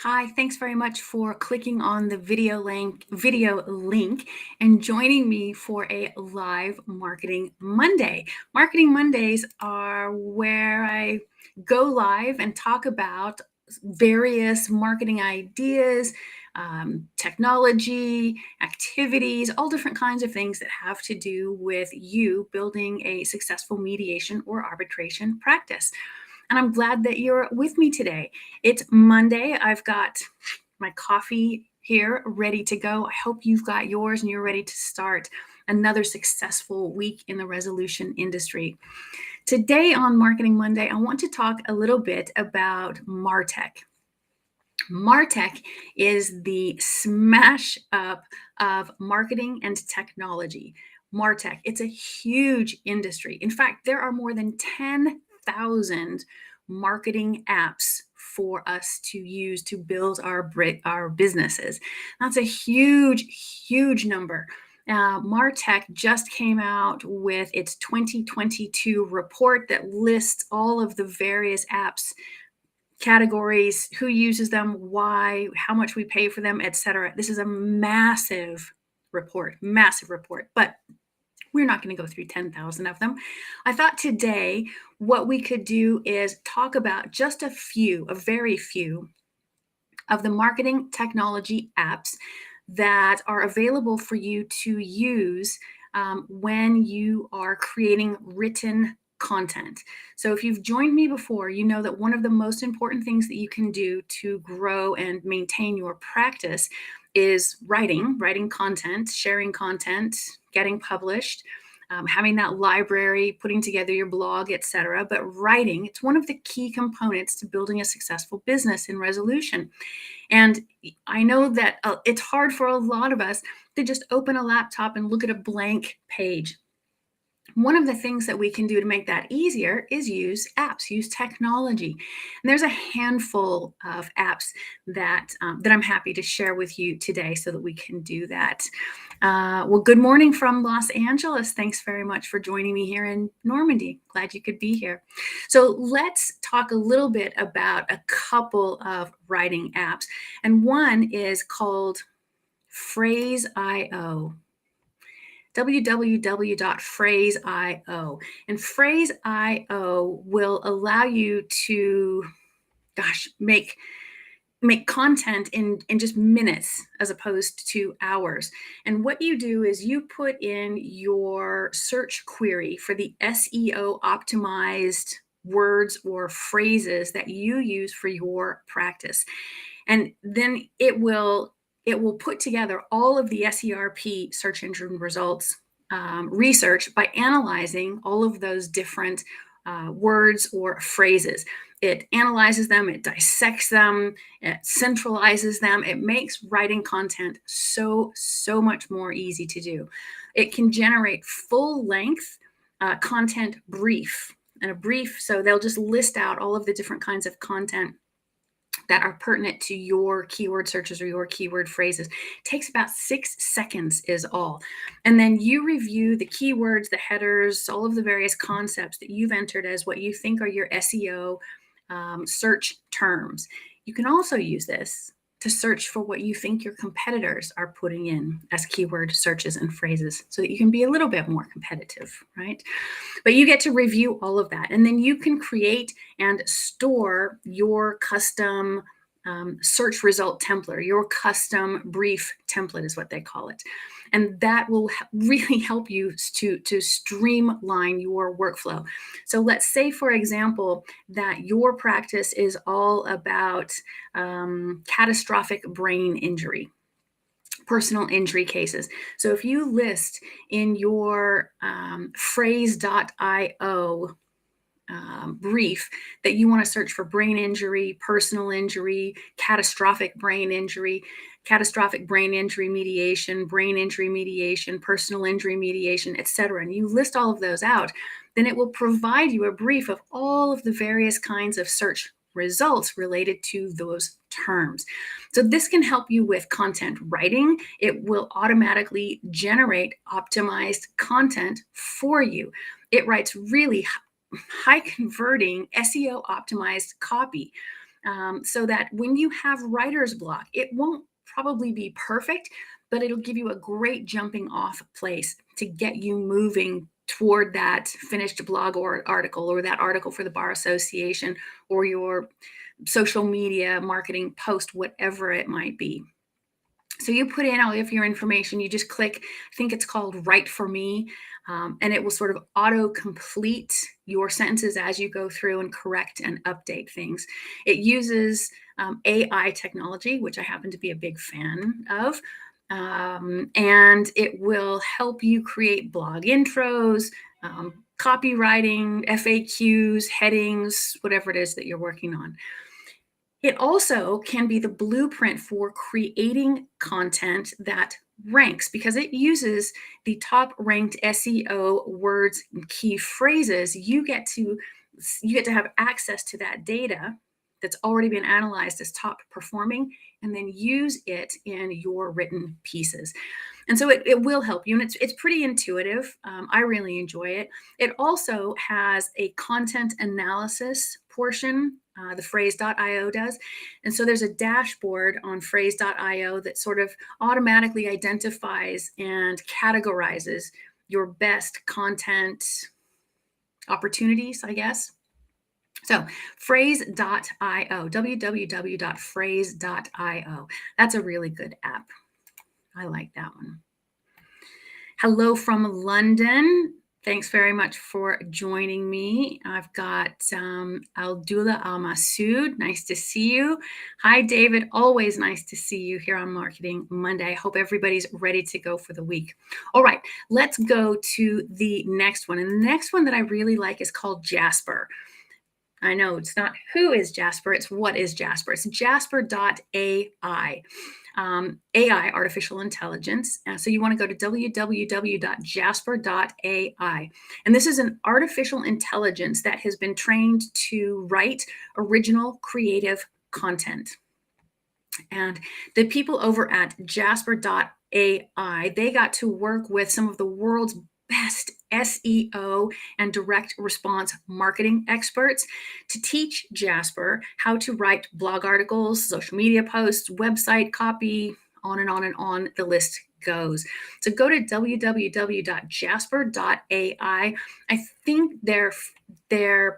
Hi, thanks very much for clicking on the video link and joining me for a live Marketing Monday. Marketing Mondays are where I go live and talk about various marketing ideas, technology, activities, all different kinds of things that have to do with you building a successful mediation or arbitration practice. And I'm glad that you're with me today. It's Monday. I've got my coffee here ready to go. I hope you've got yours and you're ready to start another successful week in the resolution industry. Today on Marketing Monday, I want to talk a little bit about MarTech. MarTech is the smash up of marketing and technology. MarTech, it's a huge industry. In fact, there are more than 10,000 marketing apps for us to use to build our businesses. That's a huge number. MarTech just came out with its 2022 report that lists all of the various apps, categories, who uses them, why, how much we pay for them, etc. This is a massive report, but we're not going to go through 10,000 of them. I thought today what we could do is talk about just a very few of the marketing technology apps that are available for you to use when you are creating written content. So if you've joined me before, you know that one of the most important things that you can do to grow and maintain your practice is writing content, sharing content, getting published, having that library, putting together your blog, etc. But writing, it's one of the key components to building a successful business in resolution. And I know that it's hard for a lot of us to just open a laptop and look at a blank page. One of the things that we can do to make that easier is use apps, use technology. And there's a handful of apps that I'm happy to share with you today so that we can do that. Well, good morning from Los Angeles. Thanks very much for joining me here in Normandy. Glad you could be here. So let's talk a little bit about a couple of writing apps. And one is called Phrase.io. www.phrase.io. And Phrase.io will allow you to, make content in just minutes as opposed to hours. And what you do is you put in your search query for the SEO optimized words or phrases that you use for your practice. And then it will put together all of the SERP, search engine results, research by analyzing all of those different words or phrases. It analyzes them, it dissects them, it centralizes them. It makes writing content so much more easy to do. It can generate full-length content brief. And a brief, so they'll just list out all of the different kinds of content that are pertinent to your keyword searches or your keyword phrases. It takes about 6 seconds is all. And then you review the keywords, the headers, all of the various concepts that you've entered as what you think are your SEO search terms. You can also use this to search for what you think your competitors are putting in as keyword searches and phrases so that you can be a little bit more competitive, right? But you get to review all of that. And then you can create and store your custom search result template, your custom brief template is what they call it. And that will really help you to streamline your workflow. So let's say, for example, that your practice is all about catastrophic brain injury, personal injury cases. So if you list in your Phrase.io brief that you want to search for brain injury, personal injury, catastrophic brain injury mediation, brain injury mediation, personal injury mediation, etc., and you list all of those out, then it will provide you a brief of all of the various kinds of search results related to those terms. So this can help you with content writing. It will automatically generate optimized content for you. It writes really high converting SEO optimized copy. so that when you have writer's block, it won't probably be perfect, but it'll give you a great jumping off place to get you moving toward that finished blog or article, or that article for the Bar Association, or your social media marketing post, whatever it might be. So you put in all of your information, you just click, I think it's called Write for Me, and it will sort of auto-complete your sentences as you go through and correct and update things. It uses AI technology, which I happen to be a big fan of, and it will help you create blog intros, copywriting, FAQs, headings, whatever it is that you're working on. It also can be the blueprint for creating content that ranks, because it uses the top ranked SEO words and key phrases. You get to have access to that data that's already been analyzed as top performing, and then use it in your written pieces. And so it will help you, and it's pretty intuitive. I really enjoy it. It also has a content analysis portion, the phrase.io does. And so there's a dashboard on phrase.io that sort of automatically identifies and categorizes your best content opportunities, I guess. So phrase.io, www.phrase.io. That's a really good app. I like that one. Hello from London. Thanks very much for joining me. I've got Aldula Al-Masood. Nice to see you. Hi, David. Always nice to see you here on Marketing Monday. I hope everybody's ready to go for the week. All right, let's go to the next one. And the next one that I really like is called Jasper. I know it's not who is Jasper, it's what is Jasper. It's jasper.ai. AI, artificial intelligence. So you want to go to www.jasper.ai. And this is an artificial intelligence that has been trained to write original creative content. And the people over at jasper.ai, they got to work with some of the world's best SEO and direct response marketing experts to teach Jasper how to write blog articles, social media posts, website copy, on and on and on the list goes. So go to www.jasper.ai. I think their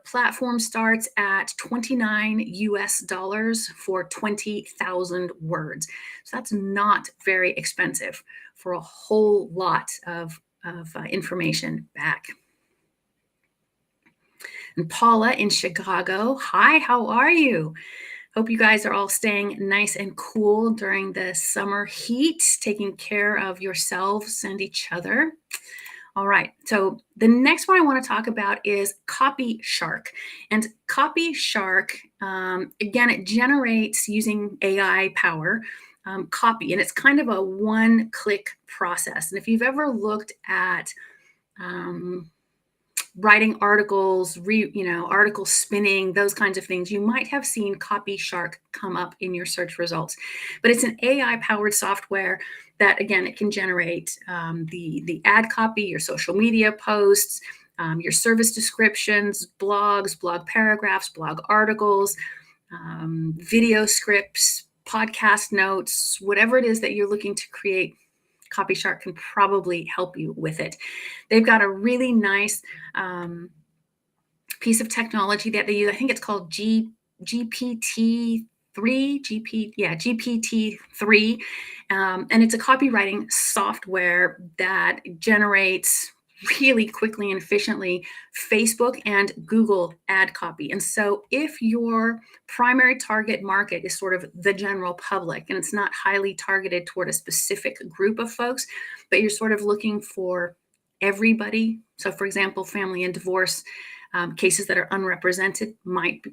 platform starts at $29 for 20,000 words. So that's not very expensive for a whole lot of information back. And Paula in Chicago, hi, how are you? Hope you guys are all staying nice and cool during the summer heat, taking care of yourselves and each other. All right, so the next one I want to talk about is Copyshark. And Copyshark, again, it generates using AI power copy, and it's kind of a one-click process. And if you've ever looked at writing articles, article spinning, those kinds of things, you might have seen Copyshark come up in your search results. But it's an AI-powered software that, again, it can generate the ad copy, your social media posts, your service descriptions, blogs, blog paragraphs, blog articles, video scripts, podcast notes, whatever it is that you're looking to create. Copyshark can probably help you with it. They've got a really nice piece of technology that they use. I think it's called GPT-3, GPT-3, and it's a copywriting software that generates really quickly and efficiently Facebook and Google ad copy. And so if your primary target market is sort of the general public, and it's not highly targeted toward a specific group of folks, but you're sort of looking for everybody. So for example, family and divorce cases that are unrepresented,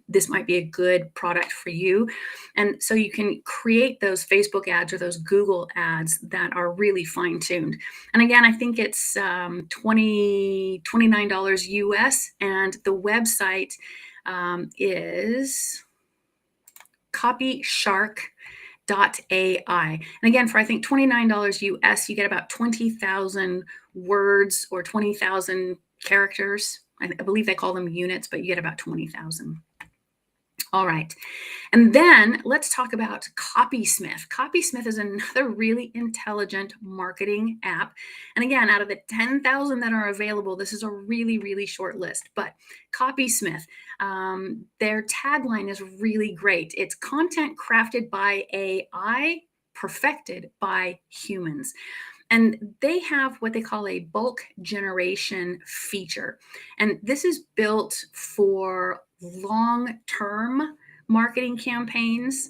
this might be a good product for you. And so you can create those Facebook ads or those Google ads that are really fine-tuned. And again, I think it's $29 US, and the website is Copyshark.ai. And again, for I think $29 US, you get about 20,000 words or 20,000 characters. I believe they call them units, but you get about 20,000. All right. And then let's talk about Copysmith. Copysmith is another really intelligent marketing app. And again, out of the 10,000 that are available, this is a really, really short list. But Copysmith, their tagline is really great. It's content crafted by AI, perfected by humans. And they have what they call a bulk generation feature. And this is built for long-term marketing campaigns.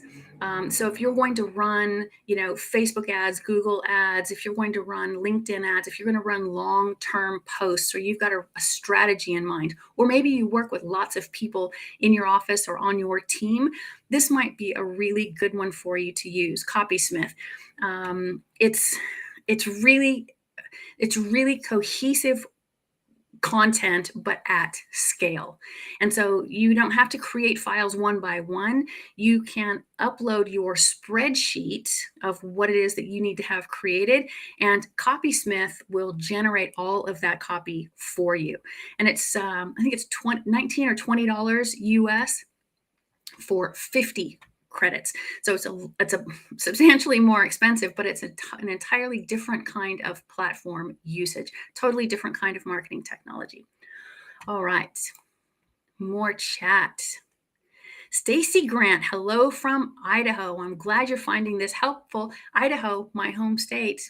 So if you're going to run, Facebook ads, Google ads, if you're going to run LinkedIn ads, if you're going to run long-term posts, or you've got a strategy in mind, or maybe you work with lots of people in your office or on your team, this might be a really good one for you to use, Copysmith. It's really cohesive content, but at scale. And so you don't have to create files one by one. You can upload your spreadsheet of what it is that you need to have created, and Copysmith will generate all of that copy for you. And it's I think it's $19 or $20 US for 50 credits. So it's a substantially more expensive, but it's an entirely different kind of platform usage, totally different kind of marketing technology. All right, more chat. Stacy Grant, hello from Idaho. I'm glad you're finding this helpful. Idaho, my home state.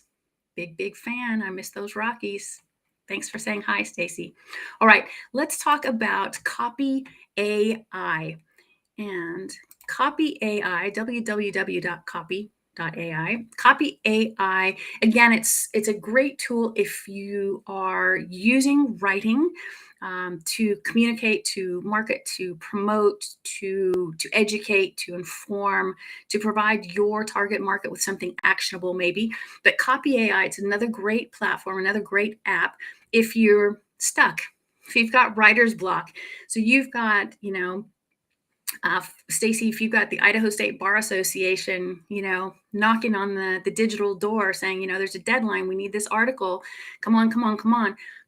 Big fan. I miss those Rockies. Thanks for saying hi, Stacy. All right, let's talk about Copyai. And Copyai, www.copy.ai. Copyai, again, it's a great tool if you are using writing to communicate, to market, to promote, to educate, to inform, to provide your target market with something actionable maybe. But Copyai, it's another great platform, another great app if you're stuck, if you've got writer's block. So you've got, Stacy, if you've got the Idaho State Bar Association, knocking on the digital door saying, there's a deadline, we need this article, come on.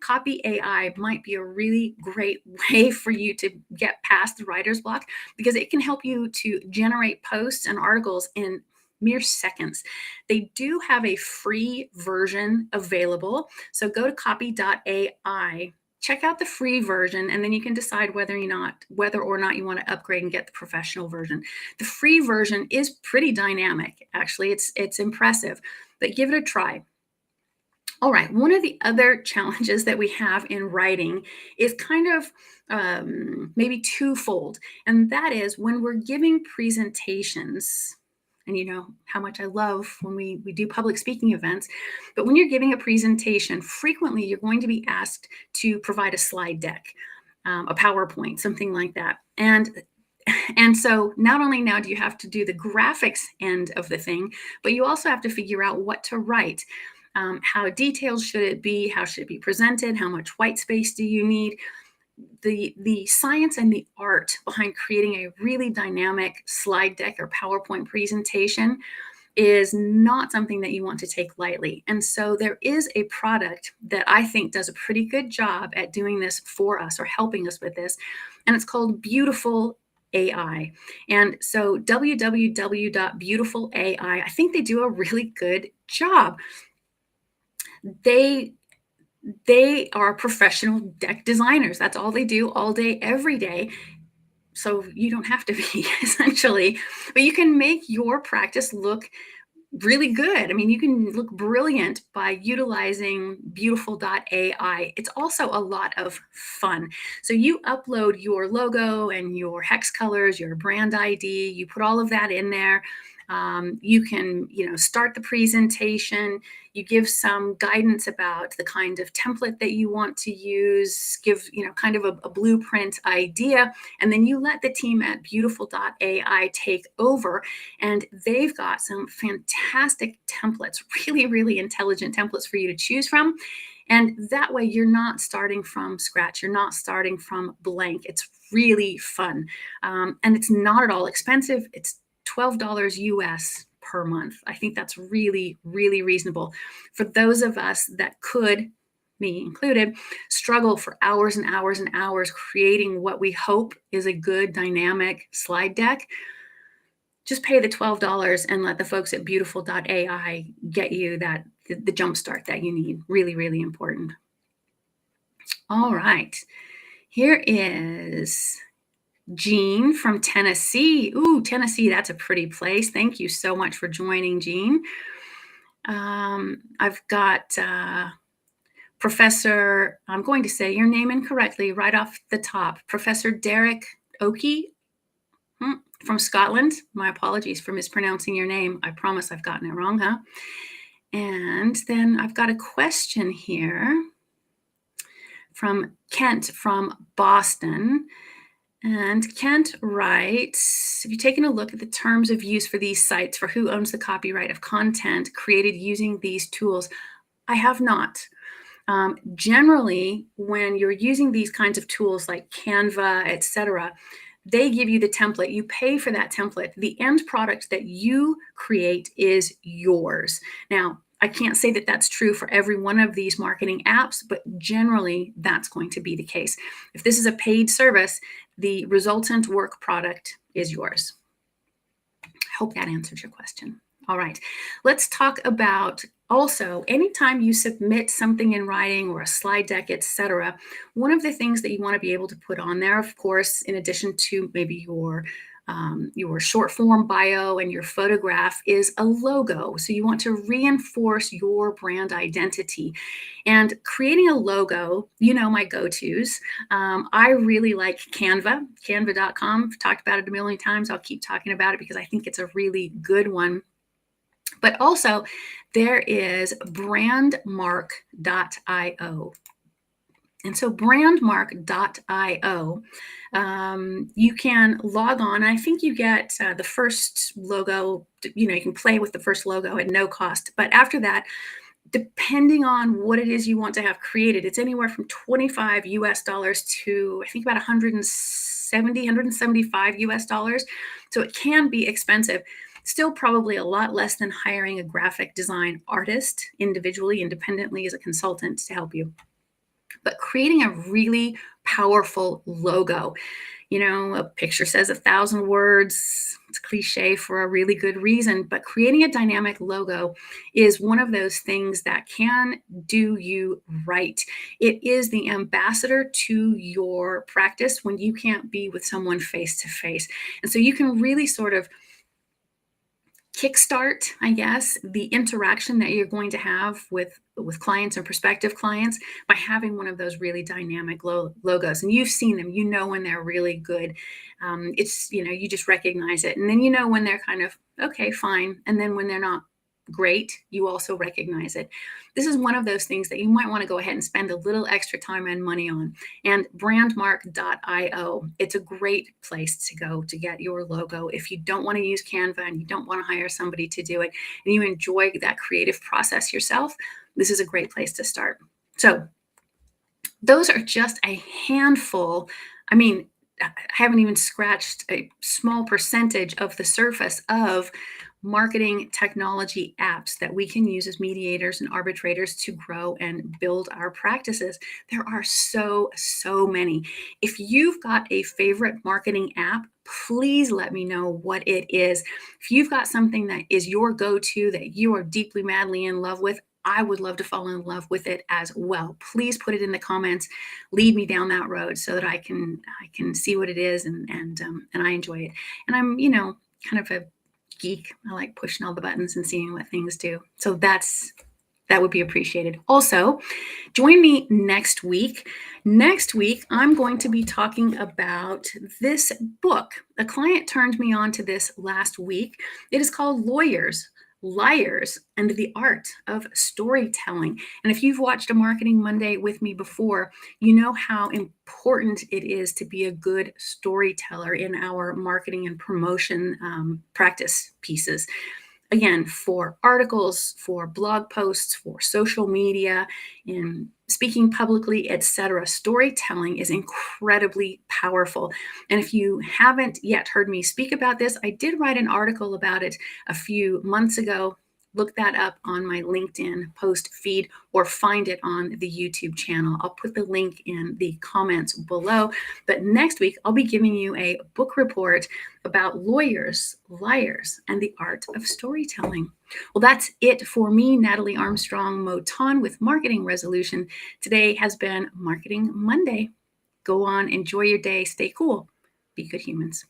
Copyai might be a really great way for you to get past the writer's block, because it can help you to generate posts and articles in mere seconds. They do have a free version available. So go to copy.ai. Check out the free version, and then you can decide whether or not you want to upgrade and get the professional version. The free version is pretty dynamic, actually. It's impressive, but give it a try. All right, one of the other challenges that we have in writing is kind of maybe twofold, and that is when we're giving presentations. And you know how much I love when we do public speaking events. But when you're giving a presentation, frequently you're going to be asked to provide a slide deck, a PowerPoint, something like that. And so not only now do you have to do the graphics end of the thing, but you also have to figure out what to write. How detailed should it be? How should it be presented? How much white space do you need? The science and the art behind creating a really dynamic slide deck or PowerPoint presentation is not something that you want to take lightly. And so there is a product that I think does a pretty good job at doing this for us, or helping us with this, and it's called Beautiful AI. And so www.beautifulai, I think they do a really good job. They are professional deck designers. That's all they do all day, every day. So you don't have to be, essentially, but you can make your practice look really good. I mean, you can look brilliant by utilizing beautiful.ai. It's also a lot of fun. So you upload your logo and your hex colors, your brand ID, you put all of that in there. You can, start the presentation. You give some guidance about the kind of template that you want to use, give, kind of a blueprint idea, and then you let the team at beautiful.ai take over, and they've got some fantastic templates, really, really intelligent templates for you to choose from. And that way you're not starting from scratch. You're not starting from blank. It's really fun. And it's not at all expensive. It's $12 US per month. I think that's really, really reasonable for those of us that could me included, struggle for hours and hours and hours creating what we hope is a good dynamic slide deck, just pay the $12 and let the folks at beautiful.ai get you the jump start that you need. Really, really important. All right. Here is Jean from Tennessee. Ooh, Tennessee, that's a pretty place. Thank you so much for joining, Jean. I've got Professor, I'm going to say your name incorrectly right off the top, Professor Derek Oakey from Scotland. My apologies for mispronouncing your name. I promise I've gotten it wrong, huh? And then I've got a question here from Kent from Boston. And Kent writes, have you taken a look at the terms of use for these sites for who owns the copyright of content created using these tools? I have not. Generally, when you're using these kinds of tools like Canva, etc., they give you the template. You pay for that template. The end product that you create is yours. Now, I can't say that that's true for every one of these marketing apps, but generally that's going to be the case. If this is a paid service, the resultant work product is yours. I hope that answers your question. All right, let's talk about also, anytime you submit something in writing or a slide deck, etc., one of the things that you want to be able to put on there, of course, in addition to maybe your short form bio and your photograph, is a logo. So you want to reinforce your brand identity. And creating a logo, you know my go-tos. I really like Canva, canva.com. I've talked about it a million times. I'll keep talking about it because I think it's a really good one. But also, there is brandmark.io. And so brandmark.io, you can log on. I think you get the first logo, you can play with the first logo at no cost. But after that, depending on what it is you want to have created, it's anywhere from $25 US to I think about 175 US dollars. So it can be expensive. Still probably a lot less than hiring a graphic design artist individually, independently as a consultant to help you. But creating a really powerful logo, a picture says 1,000 words. It's cliche for a really good reason, but creating a dynamic logo is one of those things that can do you right. It is the ambassador to your practice when you can't be with someone face to face. And so you can really sort of kickstart, I guess, the interaction that you're going to have with clients and prospective clients by having one of those really dynamic logos. And you've seen them, when they're really good. It's, you just recognize it. And then when they're kind of, okay, fine. And then when they're not great, you also recognize it. This is one of those things that you might want to go ahead and spend a little extra time and money on. And brandmark.io, it's a great place to go to get your logo. If you don't want to use Canva and you don't want to hire somebody to do it, and you enjoy that creative process yourself, this is a great place to start. So those are just a handful. I mean, I haven't even scratched a small percentage of the surface of marketing technology apps that we can use as mediators and arbitrators to grow and build our practices. There are so many. If you've got a favorite marketing app, please let me know what it is. If you've got something that is your go-to that you are deeply, madly in love with, I would love to fall in love with it as well. Please put it in the comments. Lead me down that road so that I can see what it is and I enjoy it. And I'm kind of a geek. I like pushing all the buttons and seeing what things do. So that would be appreciated. Also, join me next week. Next week, I'm going to be talking about this book. A client turned me on to this last week. It is called Lawyers, Liars, and the Art of Storytelling. And if you've watched a Marketing Monday with me before, you know how important it is to be a good storyteller in our marketing and promotion practice pieces. Again, for articles, for blog posts, for social media, in speaking publicly, etc. Storytelling is incredibly powerful. And if you haven't yet heard me speak about this, I did write an article about it a few months ago. look that up on my LinkedIn post feed or find it on the YouTube channel. I'll put the link in the comments below. But next week, I'll be giving you a book report about lawyers, liars, and the art of storytelling. Well, that's it for me, Natalie Armstrong-Motin with Marketing Resolution. Today has been Marketing Monday. Go on, enjoy your day, stay cool, be good humans.